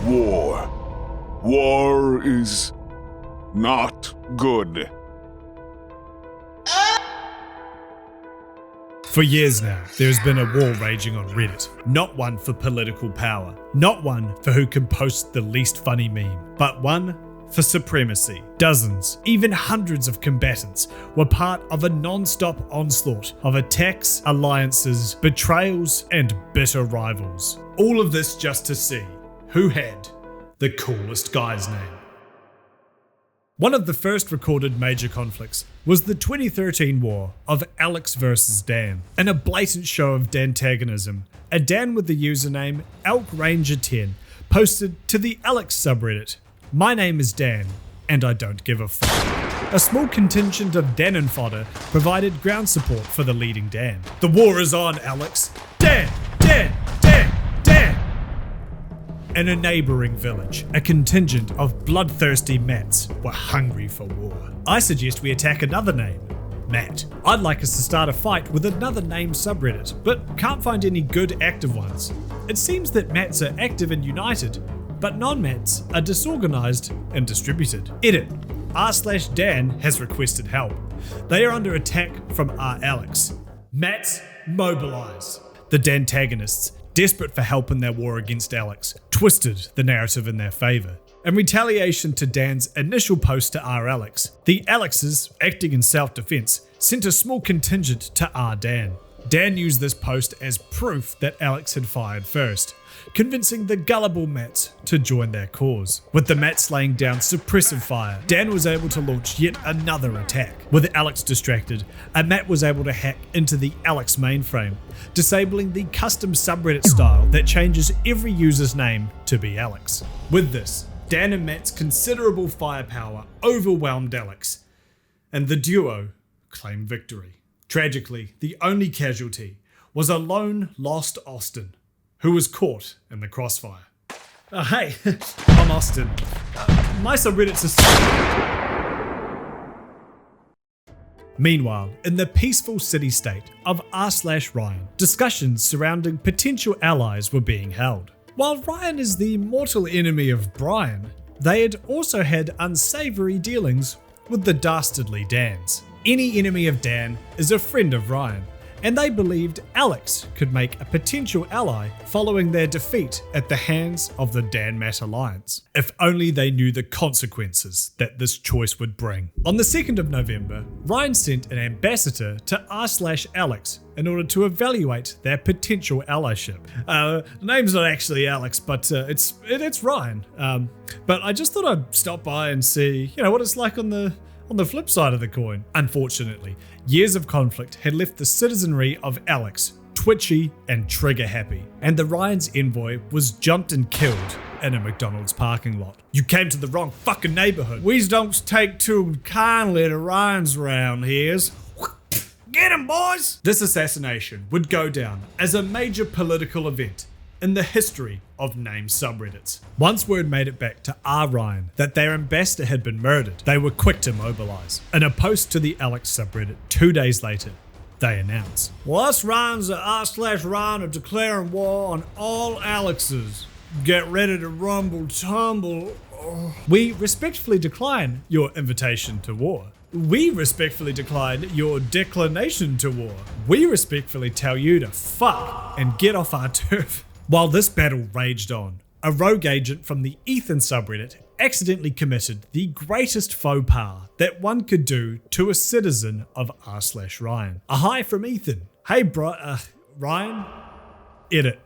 War. War is not good. For years now, there has been a war raging on Reddit. Not one for political power, not one for who can post the least funny meme, but one for supremacy. Dozens, even hundreds of combatants were part of a non-stop onslaught of attacks, alliances, betrayals, and bitter rivals. All of this just to see who had the coolest guy's name. One of the first recorded major conflicts was the 2013 war of Alex versus Dan. In a blatant show of Dantagonism, a Dan with the username ElkRanger10 posted to the Alex subreddit, "My name is Dan, and I don't give a fuck." A small contingent of Danon fodder provided ground support for the leading Dan. "The war is on, Alex. Dan, Dan, Dan, Dan." In a neighbouring village, a contingent of bloodthirsty Matts were hungry for war. "I suggest we attack another name, Matt. I'd like us to start a fight with another name subreddit, but can't find any good active ones. It seems that Matts are active and united, but non-Matts are disorganised and distributed. Edit. r/Dan has requested help. They are under attack from r/Alex. Matts, mobilise." The Dantagonists, desperate for help in their war against Alex, twisted the narrative in their favour. In retaliation to Dan's initial post to r/Alex, the Alexes, acting in self-defence, sent a small contingent to r/Dan. Dan used this post as proof that Alex had fired first, convincing the gullible Matts to join their cause. With the Matts laying down suppressive fire, Dan was able to launch yet another attack. With Alex distracted, a Matt was able to hack into the Alex mainframe, disabling the custom subreddit style that changes every user's name to be Alex. With this, Dan and Matt's considerable firepower overwhelmed Alex, and the duo claimed victory. Tragically, the only casualty was a lone lost Austin, who was caught in the crossfire. Hey, I'm Austin. My subreddit's Meanwhile, in the peaceful city-state of r/Ryan, discussions surrounding potential allies were being held. While Ryan is the mortal enemy of Brian, they had also had unsavoury dealings with the dastardly Dans. Any enemy of Dan is a friend of Ryan, and they believed Alex could make a potential ally following their defeat at the hands of the Dan-Matt Alliance. If only they knew the consequences that this choice would bring. On the 2nd of November, Ryan sent an ambassador to r/Alex in order to evaluate their potential allyship. The name's not actually Alex, but it's Ryan. But I just thought I'd stop by and see, what it's like on the flip side of the coin. Unfortunately, years of conflict had left the citizenry of Alex twitchy and trigger happy, and the Ryan's envoy was jumped and killed in a McDonald's parking lot. "You came to the wrong fucking neighborhood. We don't take too kindly to Ryan's round here. Get him, boys!" This assassination would go down as a major political event in the history of named subreddits. Once word made it back to r/Ryan that their ambassador had been murdered, they were quick to mobilise. In a post to the Alex subreddit 2 days later, they announced, "Well, us Ryans at r/Ryan are declaring war on all Alexes. Get ready to rumble tumble." We respectfully decline your invitation to war. We respectfully decline your declination to war. We respectfully tell you to fuck and get off our turf. While this battle raged on, a rogue agent from the Ethan subreddit accidentally committed the greatest faux pas that one could do to a citizen of r/Ryan. A hi from Ethan. "Hey Ryan?" Edit.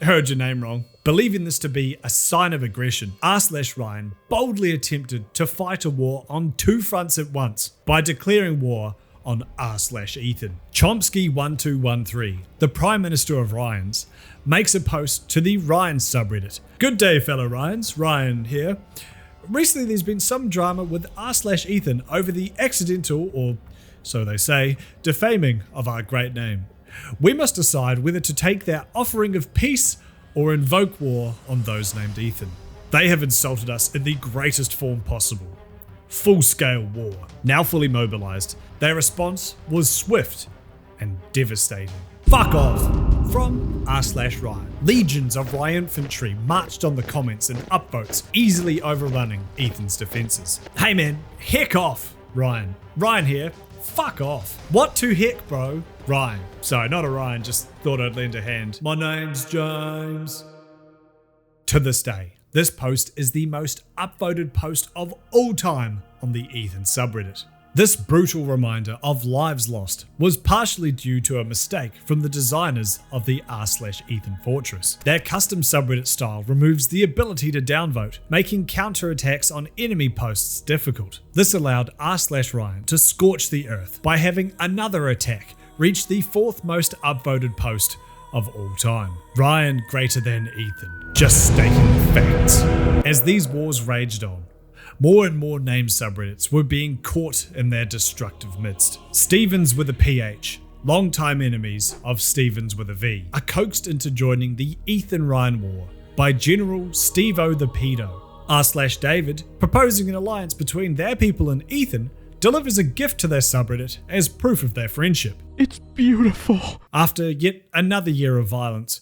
Heard your name wrong. Believing this to be a sign of aggression, r/Ryan boldly attempted to fight a war on 2 fronts at once by declaring war on r/Ethan. Chomsky1213, the Prime Minister of Ryans, makes a post to the Ryan subreddit. "Good day, fellow Ryans. Ryan here. Recently there's been some drama with r/Ethan over the accidental, or so they say, defaming of our great name. We must decide whether to take their offering of peace or invoke war on those named Ethan. They have insulted us in the greatest form possible. Full-scale war." Now fully mobilised, their response was swift and devastating. Fuck off! From r/Ryan. Legions of Ryan infantry marched on the comments and upvotes, easily overrunning Ethan's defenses. Hey man, heck off, Ryan. Ryan here. Fuck off. What to heck, bro? Ryan. Sorry, not Orion, just thought I'd lend a hand. My name's James. To this day, this post is the most upvoted post of all time on the Ethan subreddit. This brutal reminder of lives lost was partially due to a mistake from the designers of the r/Ethan fortress. Their custom subreddit style removes the ability to downvote, making counterattacks on enemy posts difficult. This allowed r/Ryan to scorch the earth by having another attack reach the 4th most upvoted post of all time. Ryan greater than Ethan. Just stating the facts. As these wars raged on, more and more named subreddits were being caught in their destructive midst. Stevens with a PH, longtime enemies of Stevens with a V, are coaxed into joining the Ethan Ryan war by General Steve-O the Pedo. r/David, proposing an alliance between their people and Ethan, delivers a gift to their subreddit as proof of their friendship. It's beautiful. After yet another year of violence,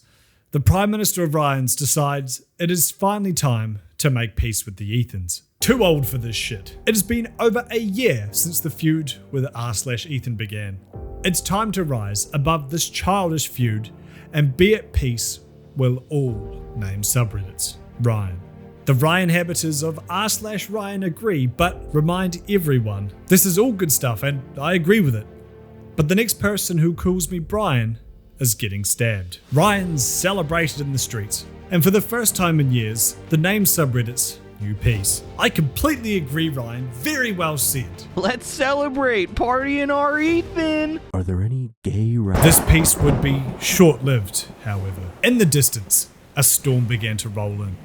the Prime Minister of Ryans decides it is finally time to make peace with the Ethans. Too old for this shit. It has been over a year since the feud with r/Ethan began. It's time to rise above this childish feud and be at peace with all named subreddits. Ryan. The Ryan habiters of r/Ryan agree, but remind everyone this is all good stuff and I agree with it. But the next person who calls me Brian is getting stabbed. Ryan's celebrated in the streets, and for the first time in years, the named subreddits knew peace. I completely agree, Ryan. Very well said. Let's celebrate. Party in our Ethan. Are there any gay rights? This peace would be short-lived, however. In the distance, a storm began to roll in,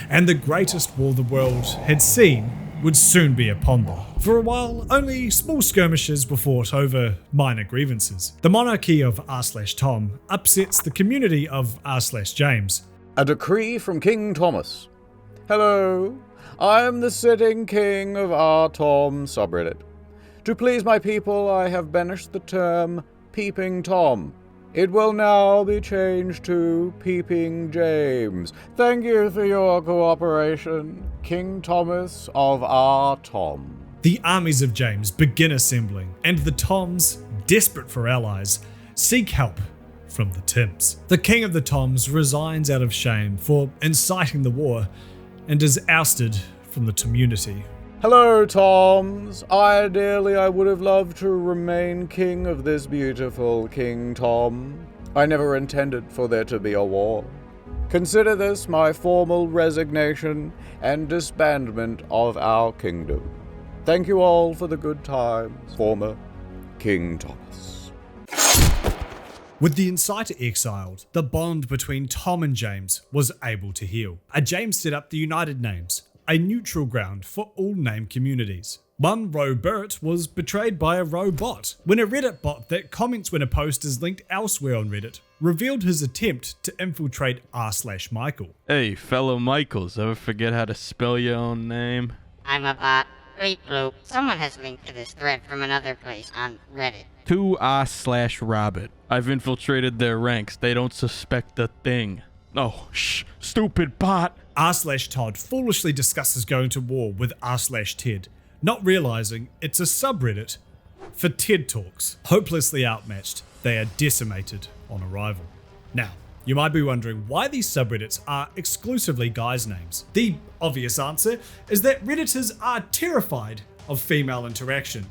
and the greatest war the world had seen would soon be upon them. For a while, only small skirmishes were fought over minor grievances. The monarchy of r/Tom upsets the community of r/James. A decree from King Thomas. Hello, I am the sitting king of our Tom subreddit. To please my people, I have banished the term Peeping Tom. It will now be changed to Peeping James. Thank you for your cooperation, King Thomas of our Tom. The armies of James begin assembling, and the Toms, desperate for allies, seek help from the Tims. The king of the Toms resigns out of shame for inciting the war and is ousted from the community. Hello, Toms. Ideally, I would have loved to remain king of this beautiful King Tom. I never intended for there to be a war. Consider this my formal resignation and disbandment of our kingdom. Thank you all for the good times, former King Thomas. With the inciter exiled, the bond between Tom and James was able to heal. James set up the United Names, a neutral ground for all named communities. One Robert was betrayed by a robot when a Reddit bot that comments when a post is linked elsewhere on Reddit revealed his attempt to infiltrate r/Michael. Hey, fellow Michaels, ever forget how to spell your own name? I'm a bot. Bloop. Someone has linked to this thread from another place on Reddit. To r/Rabbit. I've infiltrated their ranks. They don't suspect a thing. Oh, stupid bot. r/Todd foolishly discusses going to war with r/Ted, not realizing it's a subreddit for TED Talks. Hopelessly outmatched, they are decimated on arrival. Now, you might be wondering why these subreddits are exclusively guys' names. The obvious answer is that Redditors are terrified of female interaction.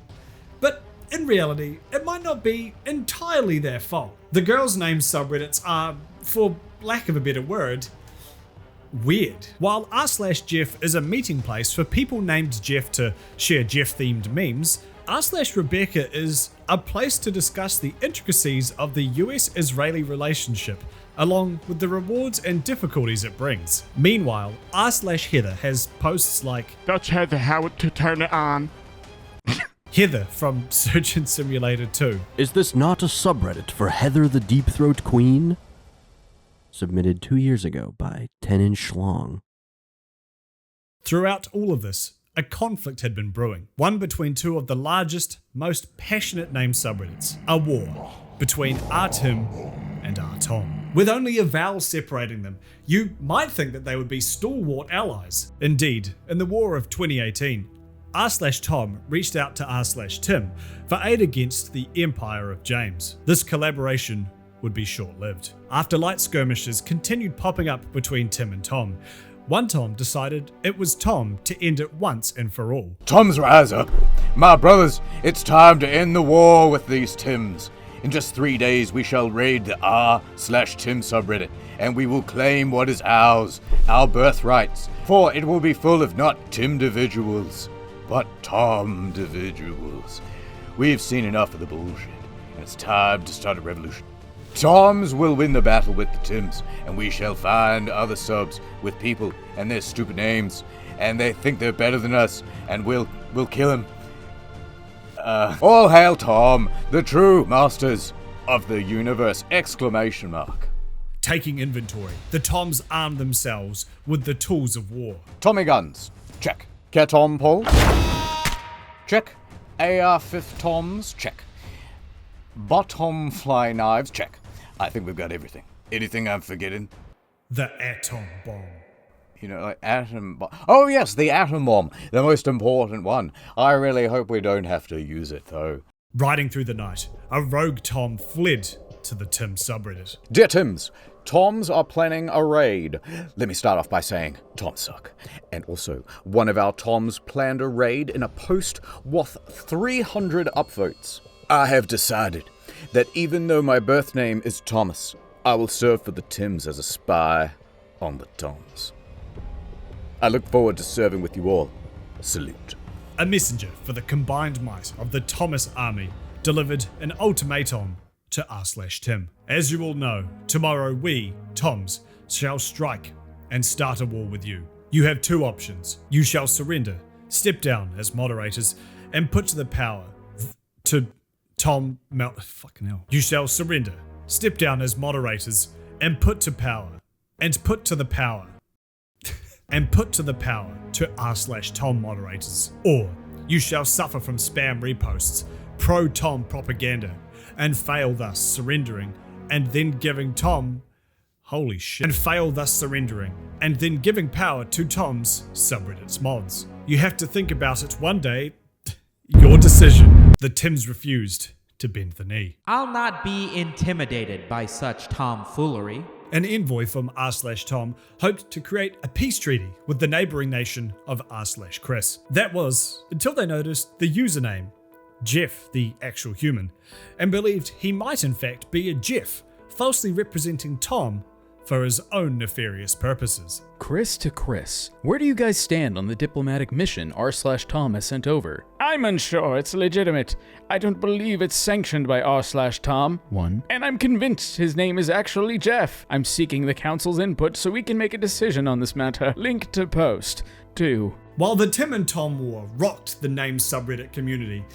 But in reality, it might not be entirely their fault. The girls' named subreddits are, for lack of a better word, weird. While r/Jeff is a meeting place for people named Jeff to share Jeff-themed memes, r/Rebecca is a place to discuss the intricacies of the US-Israeli relationship, along with the rewards and difficulties it brings. Meanwhile, r/Heather has posts like, That's Heather, how to turn it on. Heather from Surgeon Simulator 2. Is this not a subreddit for Heather the Deep Throat Queen? Submitted 2 years ago by 10-inch Schlong. Throughout all of this, A conflict had been brewing, one between two of the largest, most passionate named subreddits, a war between r/Tim and r/Tom. With only a vowel separating them, you might think that they would be stalwart allies. Indeed, in the war of 2018, r/Tom reached out to r/Tim for aid against the Empire of James. This collaboration would be short-lived. After light skirmishes continued popping up between Tim and Tom, one Tom decided it was Tom to end it once and for all. Tom's rise up. My brothers, it's time to end the war with these Tims. In just 3 days, we shall raid the r/Tim subreddit, and we will claim what is ours, our birthrights, for it will be full of not Tim-dividuals, but Tom-dividuals. We've seen enough of the bullshit, and it's time to start a revolution. Toms will win the battle with the Tims, and we shall find other subs with people and their stupid names, and they think they're better than us, and we'll kill them. All hail Tom, the true masters of the universe! ! Taking inventory, the Toms armed themselves with the tools of war. Tommy guns, check. Ketom poles, check. AR-5 Toms, check. Bottom fly knives, check. I think we've got everything. Anything I'm forgetting? The atom bomb. You know, like atom bomb. Oh yes, the atom bomb, the most important one. I really hope we don't have to use it though. Riding through the night, a rogue Tom fled to the Tim subreddit. Dear Tims, Toms are planning a raid. Let me start off by saying, Toms suck. And also, one of our Toms planned a raid in a post worth 300 upvotes. I have decided that even though my birth name is Thomas, I will serve for the Tims as a spy on the Toms. I look forward to serving with you all. Salute. A messenger for the combined might of the Thomas army delivered an ultimatum to r/Tim. As you all know, tomorrow we, Toms, shall strike and start a war with you. You have two options. You shall surrender, step down as moderators, and put to the power to Tom Mel... Fucking hell. You shall surrender, step down as moderators, and put to the power to r/Tom moderators. Or you shall suffer from spam reposts, pro-Tom propaganda, and fail thus surrendering, and then giving Tom... Holy shit. And fail thus surrendering, and then giving power to Tom's subreddits mods. You have to think about it one day. Your decision. The Tims refused to bend the knee. I'll not be intimidated by such tomfoolery. An envoy from r/Tom hoped to create a peace treaty with the neighboring nation of r/Chris. That was until they noticed the username, Jeff, the actual human, and believed he might in fact be a Jeff, falsely representing Tom for his own nefarious purposes. Chris to Chris, where do you guys stand on the diplomatic mission r/Tom has sent over? I'm unsure it's legitimate. I don't believe it's sanctioned by r/Tom. 1. And I'm convinced his name is actually Jeff. I'm seeking the council's input so we can make a decision on this matter. Link to post. 2. While the Tim and Tom war rocked the named subreddit community,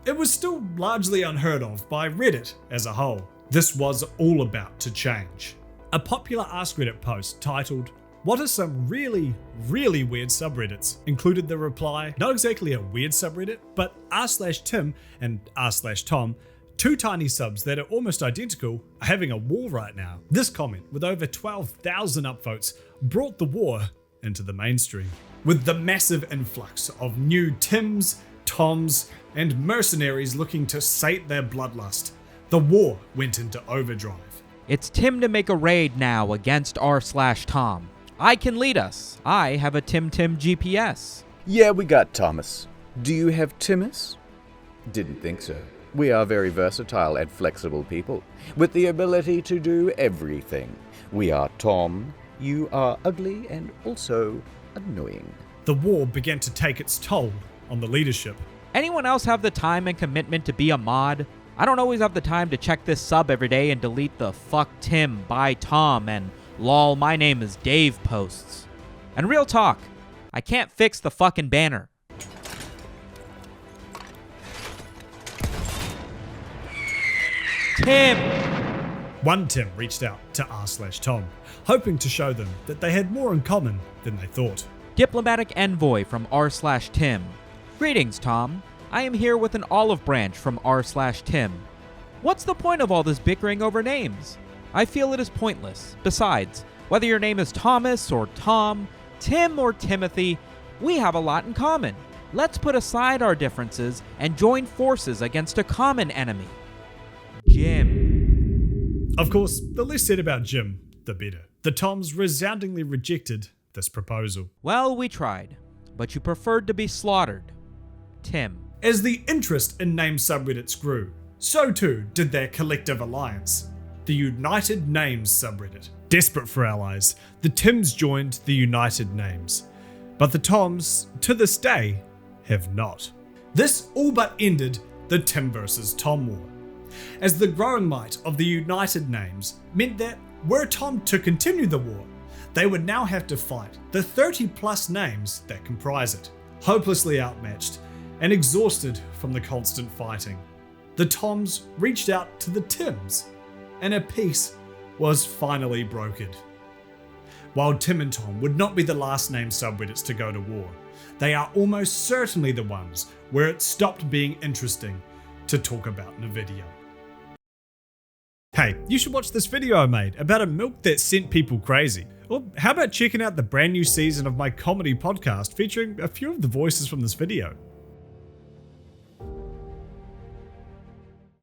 it was still largely unheard of by Reddit as a whole. This was all about to change. A popular Ask Reddit post titled, "What are some really, really weird subreddits?" included the reply, not exactly a weird subreddit, but r/Tim and r/Tom, two tiny subs that are almost identical, are having a war right now. This comment, with over 12,000 upvotes, brought the war into the mainstream. With the massive influx of new Tims, Toms, and mercenaries looking to sate their bloodlust, the war went into overdrive. It's Tim to make a raid now against r/Tom. I can lead us. I have a Tim GPS. Yeah, we got Thomas. Do you have Timus? Didn't think so. We are very versatile and flexible people, with the ability to do everything. We are Tom, you are ugly and also annoying. The war began to take its toll on the leadership. Anyone else have the time and commitment to be a mod? I don't always have the time to check this sub every day and delete the fuck Tim, bye Tom, and lol my name is Dave posts. And real talk, I can't fix the fucking banner. Tim! One Tim reached out to r/Tom, hoping to show them that they had more in common than they thought. Diplomatic Envoy from r/Tim. Greetings, Tom. I am here with an olive branch from r/Tim. What's the point of all this bickering over names? I feel it is pointless. Besides, whether your name is Thomas or Tom, Tim or Timothy, we have a lot in common. Let's put aside our differences and join forces against a common enemy. Jim. Of course, the less said about Jim, the better. The Toms resoundingly rejected this proposal. Well, we tried, but you preferred to be slaughtered. Tim. As the interest in name subreddits grew, so too did their collective alliance, the United Names subreddit. Desperate for allies, the Tims joined the United Names, but the Toms, to this day, have not. This all but ended the Tim versus Tom war, as the growing might of the United Names meant that were Tom to continue the war, they would now have to fight the 30 plus names that comprise it, hopelessly outmatched and exhausted from the constant fighting. The Toms reached out to the Tims, and a peace was finally brokered. While Tim and Tom would not be the last named subreddits to go to war, they are almost certainly the ones where it stopped being interesting to talk about in a video. Hey, you should watch this video I made about a milk that sent people crazy. Or how about checking out the brand new season of my comedy podcast featuring a few of the voices from this video?